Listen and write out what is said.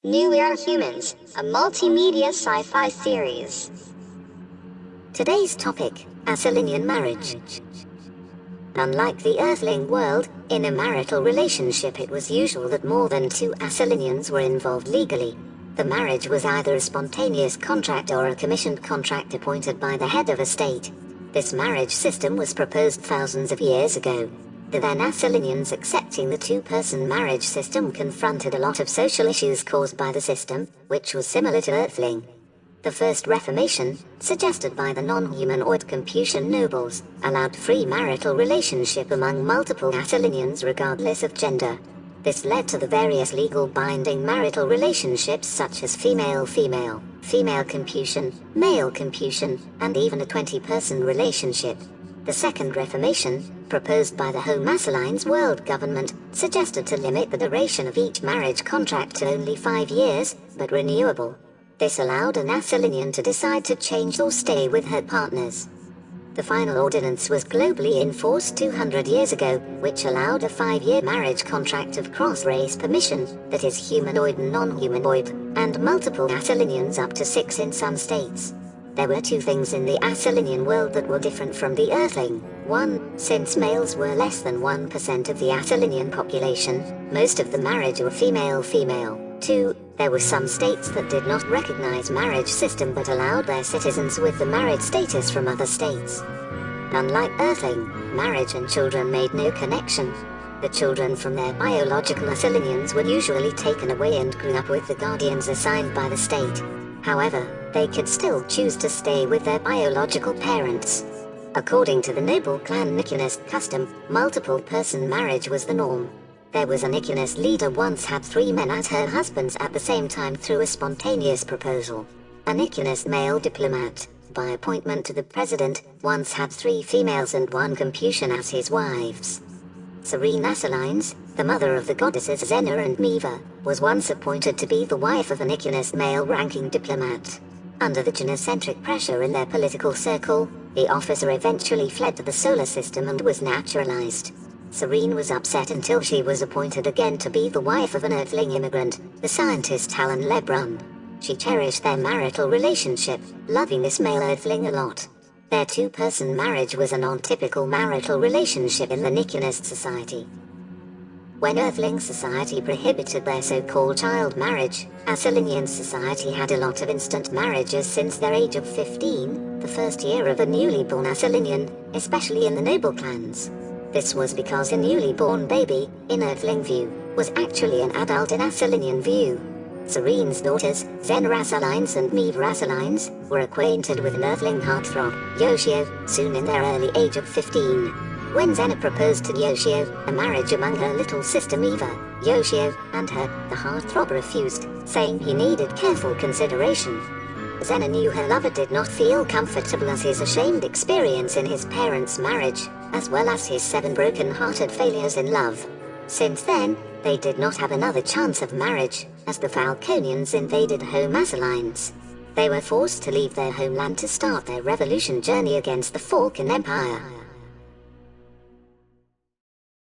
New We Are Humans, a multimedia sci-fi series. Today's topic, Acyllinian marriage. Unlike the Earthling world, in a marital relationship it was usual that more than two Acyllinians were involved legally. The marriage was either a spontaneous contract or a commissioned contract appointed by the head of a state. This marriage system was proposed thousands of years ago. The then Acyllinians accepting the two-person marriage system confronted a lot of social issues caused by the system, which was similar to Earthling. The first Reformation, suggested by the non-humanoid Capuchin nobles, allowed free marital relationship among multiple Acyllinians regardless of gender. This led to the various legal binding marital relationships such as female-female, female Capuchin, male Capuchin, and even a 20-person relationship. The Second Reformation, proposed by the Homosalines world government, suggested to limit the duration of each marriage contract to only 5 years, but renewable. This allowed an Acyllinian to decide to change or stay with her partners. The final ordinance was globally enforced 200 years ago, which allowed a 5-year marriage contract of cross-race permission, that is humanoid and non-humanoid, and multiple Acyllinians up to 6 in some states. There were two things in the Acyllinian world that were different from the Earthling. 1. Since males were less than 1% of the Acyllinian population, most of the marriage were female-female. 2. There were some states that did not recognize marriage system but allowed their citizens with the married status from other states. Unlike Earthling, marriage and children made no connection. The children from their biological Acyllinians were usually taken away and grew up with the guardians assigned by the state. However, they could still choose to stay with their biological parents. According to the noble clan Nicanist custom, multiple-person marriage was the norm. There was a Nicanist leader once had 3 men as her husbands at the same time through a spontaneous proposal. A Nicanist male diplomat, by appointment to the president, once had 3 females and 1 Capuchin as his wives. Serene Acyllines, the mother of the goddesses Xena and Miva, was once appointed to be the wife of a Nicanist male-ranking diplomat. Under the genocentric pressure in their political circle, the officer eventually fled to the solar system and was naturalized. Serene was upset until she was appointed again to be the wife of an Earthling immigrant, the scientist Helen Lebrun. She cherished their marital relationship, loving this male Earthling a lot. Their two-person marriage was a non-typical marital relationship in the Nicanist society. When Earthling society prohibited their so-called child marriage, Acyllinian society had a lot of instant marriages since their age of 15, the first year of a newly born Acyllinian, especially in the noble clans. This was because a newly born baby, in Earthling view, was actually an adult in Acyllinian view. Serene's daughters, Xena Acyllines and Miva Acyllines, were acquainted with an Earthling heartthrob, Yoshio, soon in their early age of 15. When Xena proposed to Yoshio a marriage among her little sister Miva, Yoshio and her, the heartthrob refused, saying he needed careful consideration. Xena knew her lover did not feel comfortable as his ashamed experience in his parents' marriage, as well as his 7 broken-hearted failures in love. Since then, they did not have another chance of marriage, as the Falconians invaded Homosalines. They were forced to leave their homeland to start their revolution journey against the Falcon Empire.